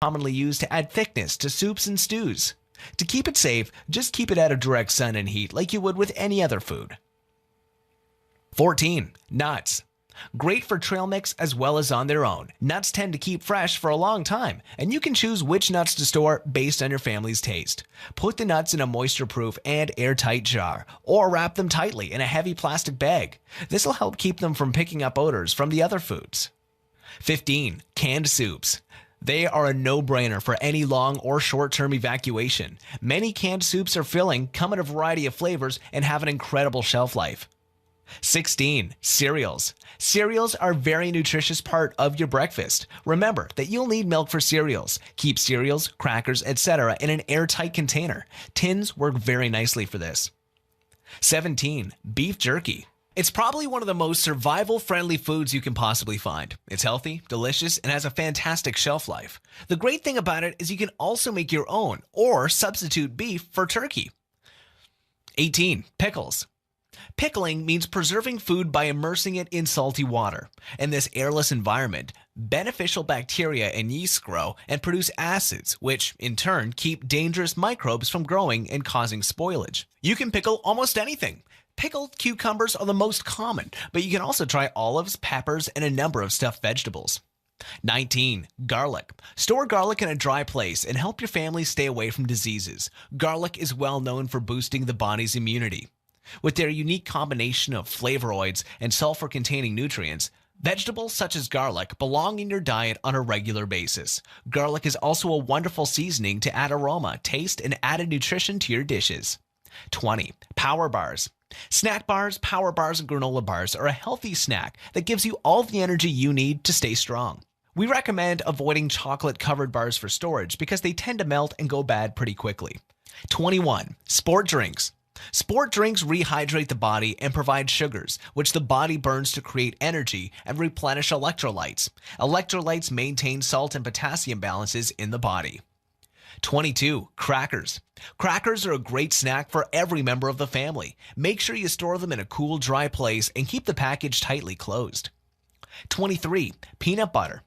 commonly used to add thickness to soups and stews. To keep it safe, just keep it out of direct sun and heat like you would with any other food. 14. Nuts. Great for trail mix as well as on their own. Nuts tend to keep fresh for a long time, and you can choose which nuts to store based on your family's taste. Put the nuts in a moisture-proof and airtight jar, or wrap them tightly in a heavy plastic bag. This will help keep them from picking up odors from the other foods. 15. Canned soups. They are a no-brainer for any long or short-term evacuation. Many canned soups are filling, come in a variety of flavors, and have an incredible shelf life. 16. Cereals. Cereals are a very nutritious part of your breakfast. Remember that you'll need milk for cereals. Keep cereals, crackers, etc. in an airtight container. Tins work very nicely for this. 17. Beef jerky. It's probably one of the most survival-friendly foods you can possibly find. It's healthy, delicious, and has a fantastic shelf life. The great thing about it is you can also make your own or substitute beef for turkey. 18. Pickles. Pickling means preserving food by immersing it in salty water. In this airless environment, beneficial bacteria and yeast grow and produce acids, which in turn keep dangerous microbes from growing and causing spoilage. You can pickle almost anything. Pickled cucumbers are the most common, but you can also try olives, peppers, and a number of stuffed vegetables. 19. Garlic. Store garlic in a dry place and help your family stay away from diseases. Garlic is well known for boosting the body's immunity. With their unique combination of flavonoids and sulfur-containing nutrients, vegetables such as garlic belong in your diet on a regular basis. Garlic is also a wonderful seasoning to add aroma, taste, and added nutrition to your dishes. 20. Power bars. Snack bars, power bars, and granola bars are a healthy snack that gives you all the energy you need to stay strong. We recommend avoiding chocolate-covered bars for storage because they tend to melt and go bad pretty quickly. 21. Sport drinks. Sport drinks rehydrate the body and provide sugars, which the body burns to create energy and replenish electrolytes. Electrolytes maintain salt and potassium balances in the body. 22. Crackers. Crackers are a great snack for every member of the family. Make sure you store them in a cool, dry place and keep the package tightly closed. 23. Peanut butter.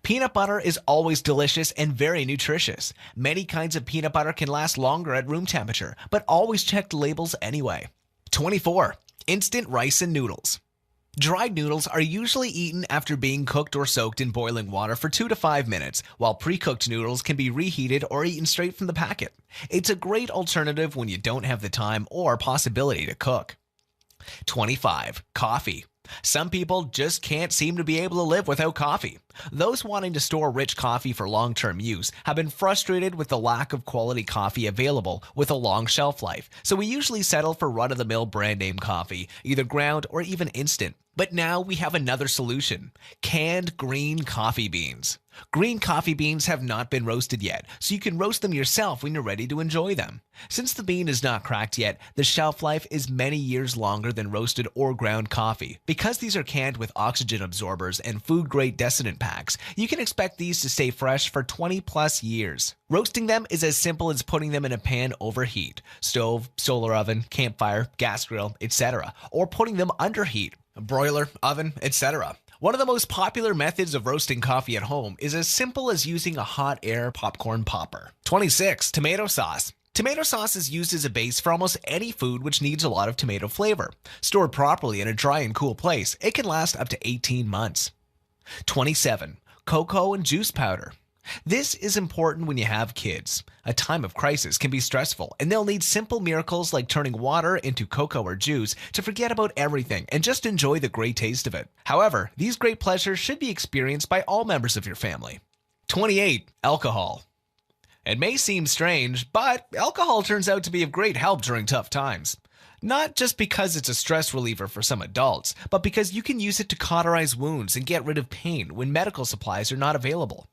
Peanut butter is always delicious and very nutritious. Many kinds of peanut butter can last longer at room temperature, but always check the labels anyway. 24. Instant rice and noodles. Dried noodles are usually eaten after being cooked or soaked in boiling water for 2 to 5 minutes, while pre-cooked noodles can be reheated or eaten straight from the packet. It's a great alternative when you don't have the time or possibility to cook. 25. Coffee. Some people just can't seem to be able to live without coffee. Those wanting to store rich coffee for long-term use have been frustrated with the lack of quality coffee available with a long shelf life, so we usually settle for run-of-the-mill brand name coffee, either ground or even instant. But now we have another solution: canned green coffee beans. Green coffee beans have not been roasted yet, so you can roast them yourself when you're ready to enjoy them. Since the bean is not cracked yet, the shelf life is many years longer than roasted or ground coffee. Because these are canned with oxygen absorbers and food-grade desiccant packs, you can expect these to stay fresh for 20 plus years. Roasting them is as simple as putting them in a pan over heat, stove, solar oven, campfire, gas grill, etc., or putting them under heat, a broiler, oven, etc. One of the most popular methods of roasting coffee at home is as simple as using a hot air popcorn popper. 26. Tomato sauce. Tomato sauce is used as a base for almost any food which needs a lot of tomato flavor. Stored properly in a dry and cool place, it can last up to 18 months. 27. Cocoa and juice powder. This is important when you have kids. A time of crisis can be stressful, and they'll need simple miracles like turning water into cocoa or juice to forget about everything and just enjoy the great taste of it. However, these great pleasures should be experienced by all members of your family. 28. Alcohol. It may seem strange, but alcohol turns out to be of great help during tough times. Not just because it's a stress reliever for some adults, but because you can use it to cauterize wounds and get rid of pain when medical supplies are not available.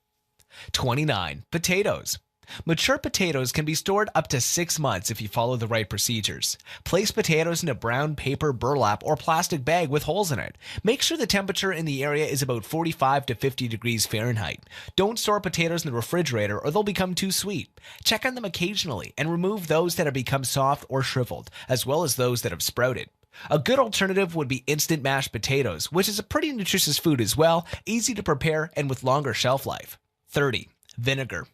29. Potatoes. Mature potatoes can be stored up to 6 months if you follow the right procedures. Place potatoes in a brown paper, burlap, or plastic bag with holes in it. Make sure the temperature in the area is about 45 to 50 degrees Fahrenheit. Don't store potatoes in the refrigerator or they'll become too sweet. Check on them occasionally and remove those that have become soft or shriveled, as well as those that have sprouted. A good alternative would be instant mashed potatoes, which is a pretty nutritious food as well, easy to prepare and with longer shelf life. 30. Vinegar.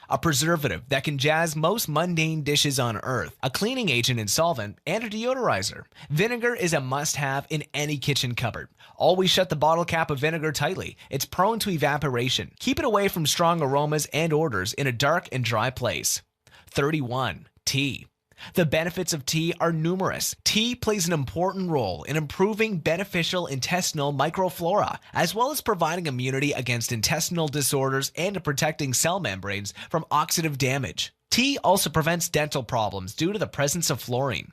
A preservative that can jazz most mundane dishes on earth, a cleaning agent and solvent, and a deodorizer. Vinegar is a must-have in any kitchen cupboard. Always shut the bottle cap of vinegar tightly. It's prone to evaporation. Keep it away from strong aromas and odors in a dark and dry place. 31. Tea. The benefits of tea are numerous. Tea plays an important role in improving beneficial intestinal microflora, as well as providing immunity against intestinal disorders and protecting cell membranes from oxidative damage. Tea also prevents dental problems due to the presence of fluorine.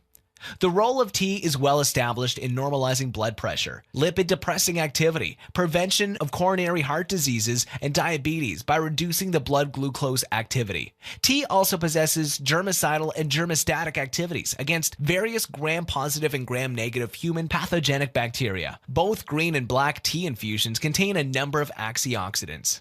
The role of tea is well established in normalizing blood pressure, lipid-depressing activity, prevention of coronary heart diseases, and diabetes by reducing the blood glucose activity. Tea also possesses germicidal and germostatic activities against various gram-positive and gram-negative human pathogenic bacteria. Both green and black tea infusions contain a number of antioxidants.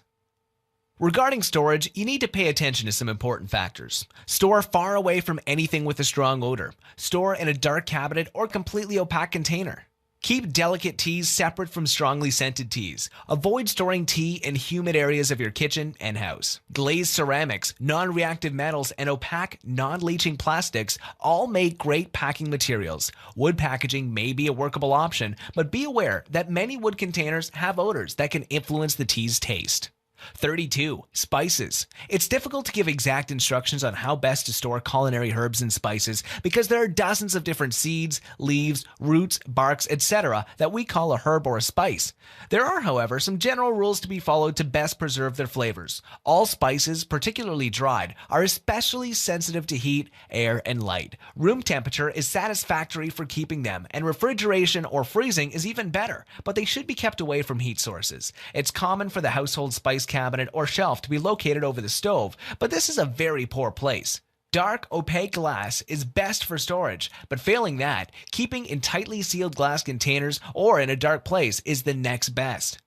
Regarding storage, you need to pay attention to some important factors. Store far away from anything with a strong odor. Store in a dark cabinet or completely opaque container. Keep delicate teas separate from strongly scented teas. Avoid storing tea in humid areas of your kitchen and house. Glazed ceramics, non-reactive metals, and opaque, non-leaching plastics all make great packing materials. Wood packaging may be a workable option, but be aware that many wood containers have odors that can influence the tea's taste. 32. Spices. It's difficult to give exact instructions on how best to store culinary herbs and spices because there are dozens of different seeds, leaves, roots, barks, etc. that we call a herb or a spice. There are, however, some general rules to be followed to best preserve their flavors. All spices, particularly dried, are especially sensitive to heat, air, and light. Room temperature is satisfactory for keeping them, and refrigeration or freezing is even better, but they should be kept away from heat sources. It's common for the household spice cabinet or shelf to be located over the stove, but this is a very poor place. Dark, opaque glass is best for storage, but failing that, keeping in tightly sealed glass containers or in a dark place is the next best.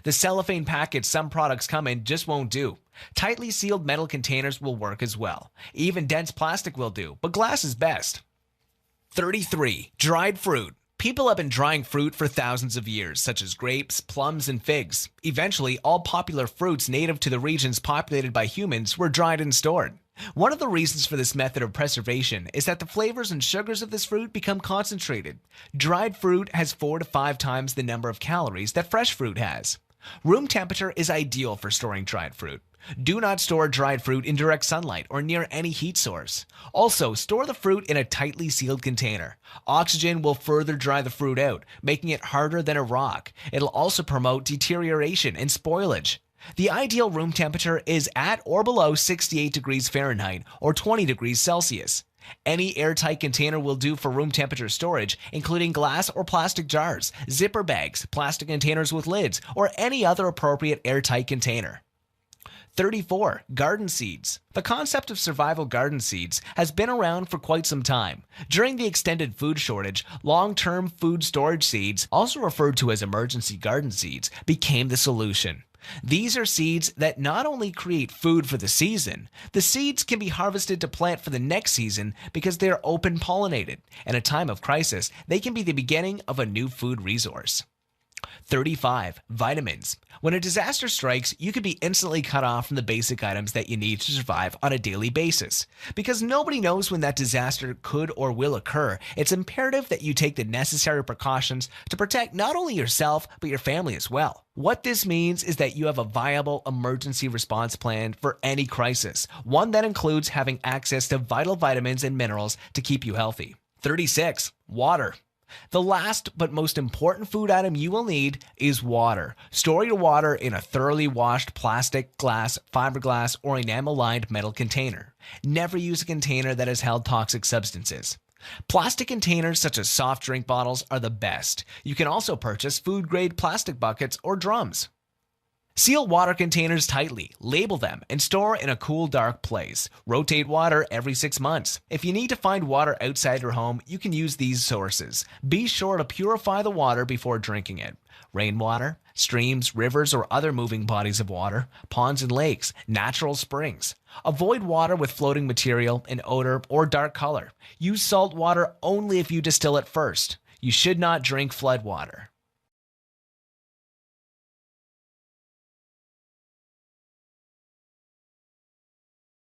The cellophane packets some products come in just won't do. Tightly sealed metal containers will work as well. Even dense plastic will do, but glass is best. 33. Dried fruit. People have been drying fruit for thousands of years, such as grapes, plums, and figs. Eventually, all popular fruits native to the regions populated by humans were dried and stored. One of the reasons for this method of preservation is that the flavors and sugars of this fruit become concentrated. Dried fruit has 4 to 5 times the number of calories that fresh fruit has. Room temperature is ideal for storing dried fruit. Do not store dried fruit in direct sunlight or near any heat source. Also, store the fruit in a tightly sealed container. Oxygen will further dry the fruit out, making it harder than a rock. It'll also promote deterioration and spoilage. The ideal room temperature is at or below 68 degrees Fahrenheit or 20 degrees Celsius. Any airtight container will do for room temperature storage, including glass or plastic jars, zipper bags, plastic containers with lids, or any other appropriate airtight container. 34. Garden seeds. The concept of survival garden seeds has been around for quite some time. During the extended food shortage, long-term food storage seeds, also referred to as emergency garden seeds, became the solution. These are seeds that not only create food for the season, the seeds can be harvested to plant for the next season because they are open pollinated. In a time of crisis, they can be the beginning of a new food resource. 35. Vitamins. When a disaster strikes, you could be instantly cut off from the basic items that you need to survive on a daily basis. Because nobody knows when that disaster could or will occur, it's imperative that you take the necessary precautions to protect not only yourself, but your family as well. What this means is that you have a viable emergency response plan for any crisis, one that includes having access to vital vitamins and minerals to keep you healthy. 36. Water. The last but most important food item you will need is water. Store your water in a thoroughly washed plastic, glass, fiberglass, or enamel-lined metal container. Never use a container that has held toxic substances. Plastic containers such as soft drink bottles are the best. You can also purchase food-grade plastic buckets or drums. Seal water containers tightly, label them, and store in a cool, dark place. Rotate water every 6 months. If you need to find water outside your home, you can use these sources. Be sure to purify the water before drinking it. Rainwater, streams, rivers, or other moving bodies of water, ponds and lakes, natural springs. Avoid water with floating material, an odor, or dark color. Use salt water only if you distill it first. You should not drink flood water.